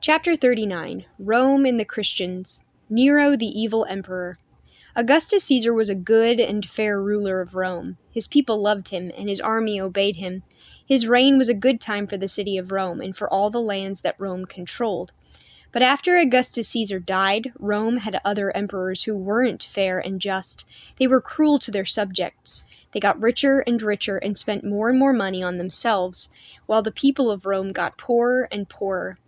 Chapter 39 Rome and the Christians. Nero the Evil Emperor. Augustus Caesar was a good and fair ruler of Rome. His people loved him, and his army obeyed him. His reign was a good time for the city of Rome and for all the lands that Rome controlled. But after Augustus Caesar died, Rome had other emperors who weren't fair and just. They were cruel to their subjects. They got richer and spent more and more money on themselves, while the people of Rome got poorer and poorer.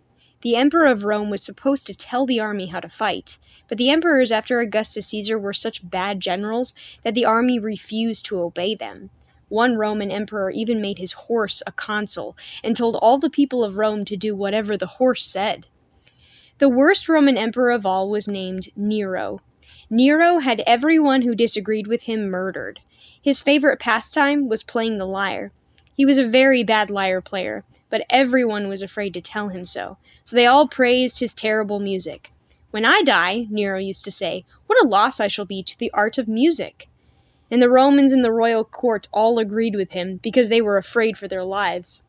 The emperor of Rome was supposed to tell the army how to fight, but the emperors after Augustus Caesar were such bad generals that the army refused to obey them. One Roman emperor even made his horse a consul and told all the people of Rome to do whatever the horse said. The worst Roman emperor of all was named Nero. Nero had everyone who disagreed with him murdered. His favorite pastime was playing the lyre. He was a very bad lyre player, but everyone was afraid to tell him so they all praised his terrible music. "When I die," Nero used to say, "what a loss I shall be to the art of music." And the Romans in the royal court all agreed with him because they were afraid for their lives.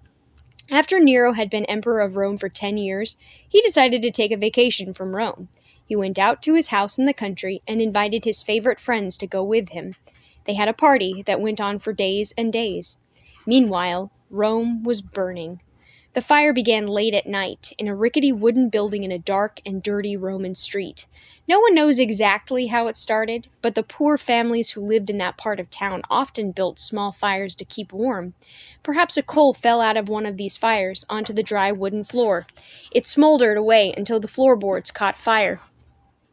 After Nero had been emperor of Rome for 10 years, he decided to take a vacation from Rome. He went out to his house in the country and invited his favorite friends to go with him. They had a party that went on for days and days. Meanwhile, Rome was burning. The fire began late at night in a rickety wooden building in a dark and dirty Roman street. No one knows exactly how it started, but the poor families who lived in that part of town often built small fires to keep warm. Perhaps a coal fell out of one of these fires onto the dry wooden floor. It smoldered away until the floorboards caught fire.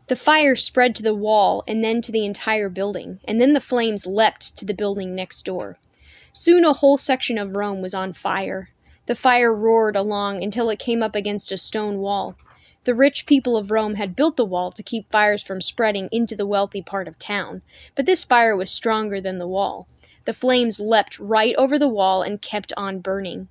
The fire spread to the wall and then to the entire building, and then the flames leapt to the building next door. Soon a whole section of Rome was on fire. The fire roared along until it came up against a stone wall. The rich people of Rome had built the wall to keep fires from spreading into the wealthy part of town, but this fire was stronger than the wall. The flames leapt right over the wall and kept on burning.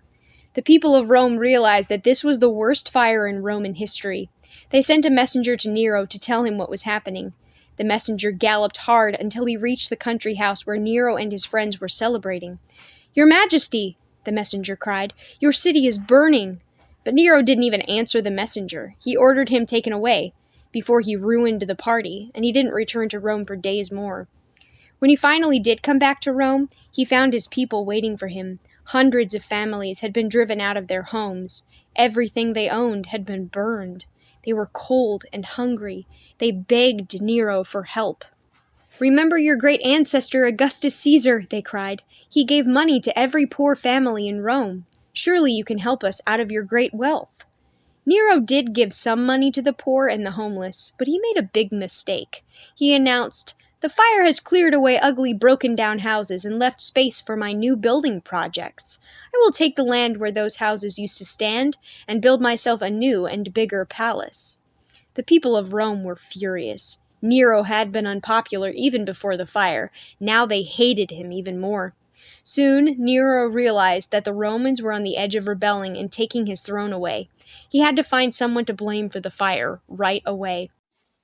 The people of Rome realized that this was the worst fire in Roman history. They sent a messenger to Nero to tell him what was happening. The messenger galloped hard until he reached the country house where Nero and his friends were celebrating. "Your Majesty," the messenger cried, "your city is burning." But Nero didn't even answer the messenger. He ordered him taken away before he ruined the party, and he didn't return to Rome for days more. When he finally did come back to Rome, he found his people waiting for him. Hundreds of families had been driven out of their homes. Everything they owned had been burned. They were cold and hungry. They begged Nero for help. "Remember your great ancestor Augustus Caesar," they cried. "He gave money to every poor family in Rome. Surely you can help us out of your great wealth." Nero did give some money to the poor and the homeless, but he made a big mistake. He announced, "The fire has cleared away ugly, broken-down houses and left space for my new building projects. I will take the land where those houses used to stand and build myself a new and bigger palace." The people of Rome were furious. Nero had been unpopular even before the fire. Now they hated him even more. Soon, Nero realized that the Romans were on the edge of rebelling and taking his throne away. He had to find someone to blame for the fire right away.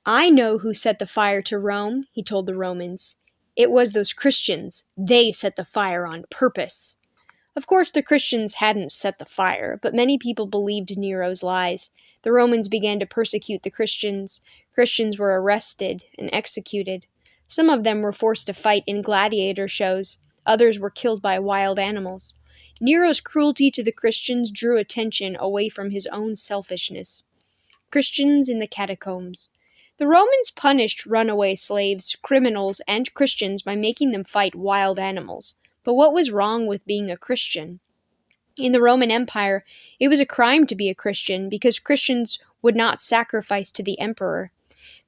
"I know who set the fire to Rome," he told the Romans. "It was those Christians. They set the fire on purpose." Of course, the Christians hadn't set the fire, but many people believed Nero's lies. The Romans began to persecute the Christians. Christians were arrested and executed. Some of them were forced to fight in gladiator shows. Others were killed by wild animals. Nero's cruelty to the Christians drew attention away from his own selfishness. Christians in the catacombs. The Romans punished runaway slaves, criminals, and Christians by making them fight wild animals. But what was wrong with being a Christian? In the Roman Empire, it was a crime to be a Christian because Christians would not sacrifice to the emperor.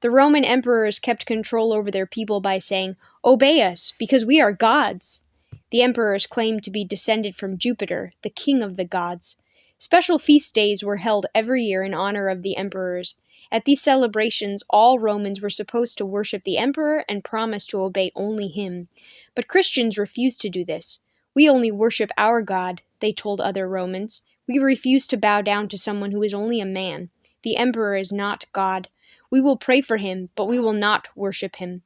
The Roman emperors kept control over their people by saying, "Obey us, because we are gods." The emperors claimed to be descended from Jupiter, the king of the gods. Special feast days were held every year in honor of the emperors. At these celebrations, all Romans were supposed to worship the emperor and promise to obey only him. But Christians refused to do this. "We only worship our God," they told other Romans. "We refuse to bow down to someone who is only a man. The emperor is not God. We will pray for him, but we will not worship him."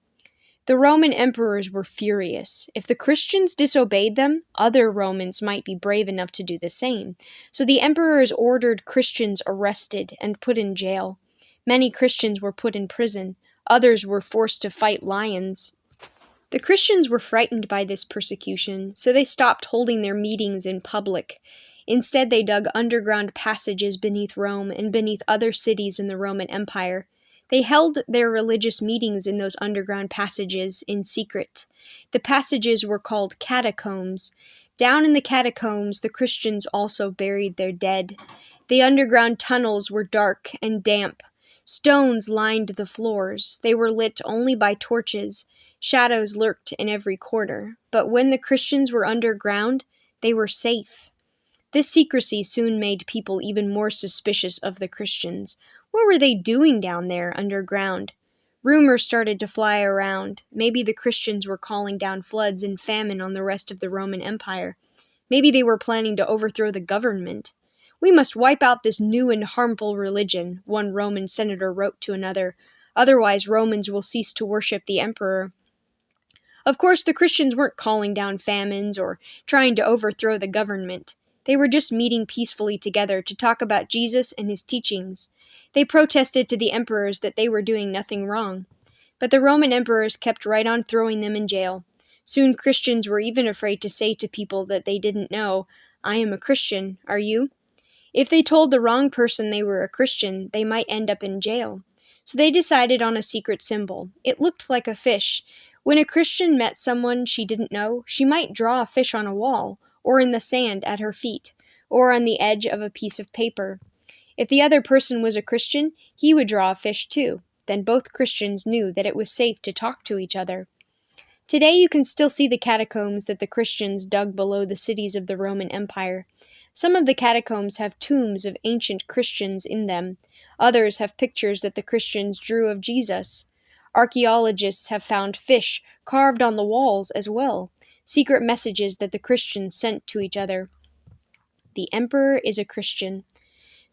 The Roman emperors were furious. If the Christians disobeyed them, other Romans might be brave enough to do the same. So the emperors ordered Christians arrested and put in jail. Many Christians were put in prison. Others were forced to fight lions. The Christians were frightened by this persecution, so they stopped holding their meetings in public. Instead, they dug underground passages beneath Rome and beneath other cities in the Roman Empire. They held their religious meetings in those underground passages in secret. The passages were called catacombs. Down in the catacombs, the Christians also buried their dead. The underground tunnels were dark and damp. Stones lined the floors. They were lit only by torches. Shadows lurked in every corner. But when the Christians were underground, they were safe. This secrecy soon made people even more suspicious of the Christians. What were they doing down there underground? Rumors started to fly around. Maybe the Christians were calling down floods and famine on the rest of the Roman Empire. Maybe they were planning to overthrow the government. "We must wipe out this new and harmful religion," one Roman senator wrote to another. "Otherwise, Romans will cease to worship the emperor." Of course, the Christians weren't calling down famines or trying to overthrow the government. They were just meeting peacefully together to talk about Jesus and his teachings. They protested to the emperors that they were doing nothing wrong. But the Roman emperors kept right on throwing them in jail. Soon Christians were even afraid to say to people that they didn't know, "I am a Christian, are you?" If they told the wrong person they were a Christian, they might end up in jail. So they decided on a secret symbol. It looked like a fish. When a Christian met someone she didn't know, she might draw a fish on a wall, or in the sand at her feet, or on the edge of a piece of paper. If the other person was a Christian, he would draw a fish too. Then both Christians knew that it was safe to talk to each other. Today you can still see the catacombs that the Christians dug below the cities of the Roman Empire. Some of the catacombs have tombs of ancient Christians in them. Others have pictures that the Christians drew of Jesus. Archaeologists have found fish carved on the walls as well, secret messages that the Christians sent to each other. The emperor is a Christian.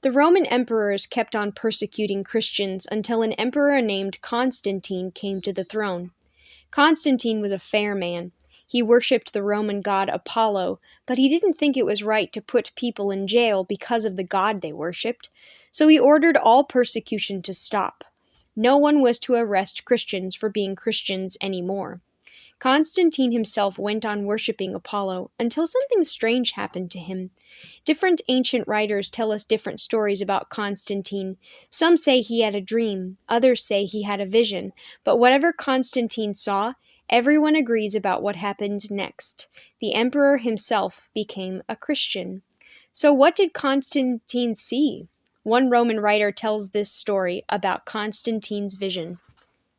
The Roman emperors kept on persecuting Christians until an emperor named Constantine came to the throne. Constantine was a fair man. He worshipped the Roman god Apollo, but he didn't think it was right to put people in jail because of the god they worshipped, so he ordered all persecution to stop. No one was to arrest Christians for being Christians anymore. Constantine himself went on worshipping Apollo until something strange happened to him. Different ancient writers tell us different stories about Constantine. Some say he had a dream, others say he had a vision, but whatever Constantine saw, everyone agrees about what happened next. The emperor himself became a Christian. So what did Constantine see? One Roman writer tells this story about Constantine's vision.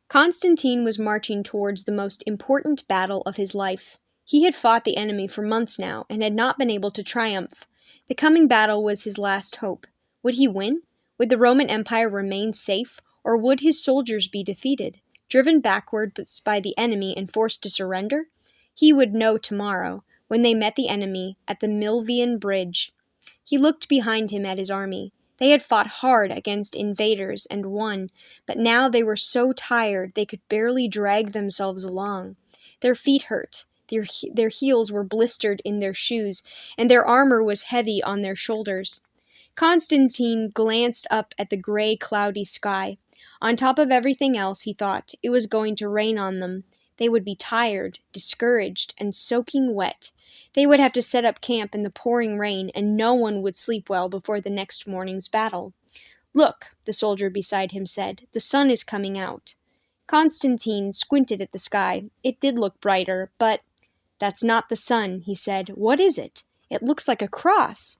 Constantine was marching towards the most important battle of his life. He had fought the enemy for months now and had not been able to triumph. The coming battle was his last hope. Would he win? Would the Roman Empire remain safe, or would his soldiers be defeated, driven backward by the enemy and forced to surrender? He would know tomorrow, when they met the enemy at the Milvian Bridge. He looked behind him at his army. They had fought hard against invaders and won, but now they were so tired they could barely drag themselves along. Their feet hurt, their heels were blistered in their shoes, and their armor was heavy on their shoulders. Constantine glanced up at the gray, cloudy sky. On top of everything else, he thought, it was going to rain on them. They would be tired, discouraged, and soaking wet. They would have to set up camp in the pouring rain, and no one would sleep well before the next morning's battle. "Look," the soldier beside him said, "the sun is coming out." Constantine squinted at the sky. It did look brighter, but "That's not the sun," he said. "What is it? It looks like a cross."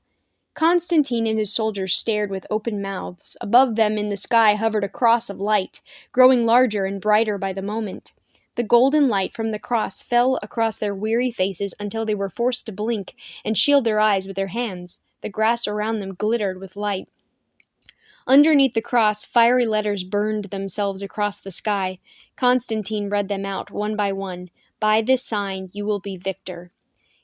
Constantine and his soldiers stared with open mouths. Above them in the sky hovered a cross of light, growing larger and brighter by the moment. The golden light from the cross fell across their weary faces until they were forced to blink and shield their eyes with their hands. The grass around them glittered with light. Underneath the cross, fiery letters burned themselves across the sky. Constantine read them out one by one. "By this sign you will be victor."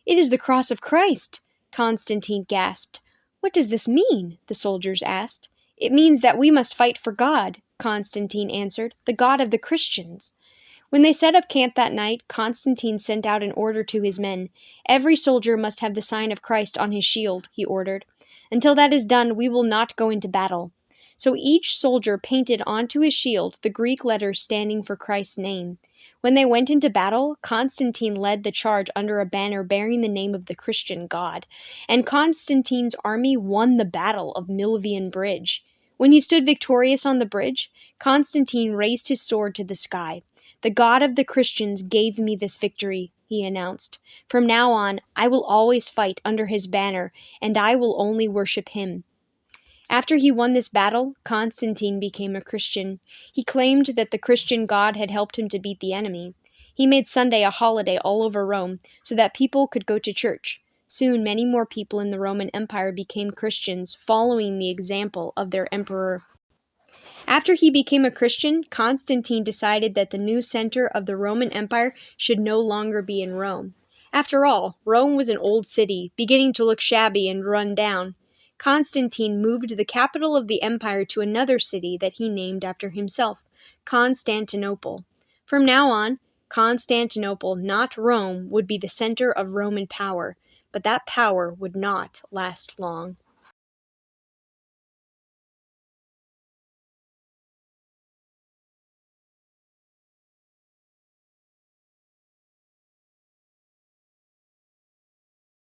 "It is the cross of Christ!" Constantine gasped. "What does this mean?" the soldiers asked. "It means that we must fight for God," Constantine answered, "the God of the Christians." When they set up camp that night, Constantine sent out an order to his men. "Every soldier must have the sign of Christ on his shield," he ordered. "Until that is done, we will not go into battle." So each soldier painted onto his shield the Greek letters standing for Christ's name. When they went into battle, Constantine led the charge under a banner bearing the name of the Christian God, and Constantine's army won the Battle of Milvian Bridge. When he stood victorious on the bridge, Constantine raised his sword to the sky. "The God of the Christians gave me this victory," he announced. "From now on, I will always fight under his banner, and I will only worship him." After he won this battle, Constantine became a Christian. He claimed that the Christian God had helped him to beat the enemy. He made Sunday a holiday all over Rome so that people could go to church. Soon, many more people in the Roman Empire became Christians, following the example of their emperor. After he became a Christian, Constantine decided that the new center of the Roman Empire should no longer be in Rome. After all, Rome was an old city, beginning to look shabby and run down. Constantine moved the capital of the empire to another city that he named after himself, Constantinople. From now on, Constantinople, not Rome, would be the center of Roman power, but that power would not last long.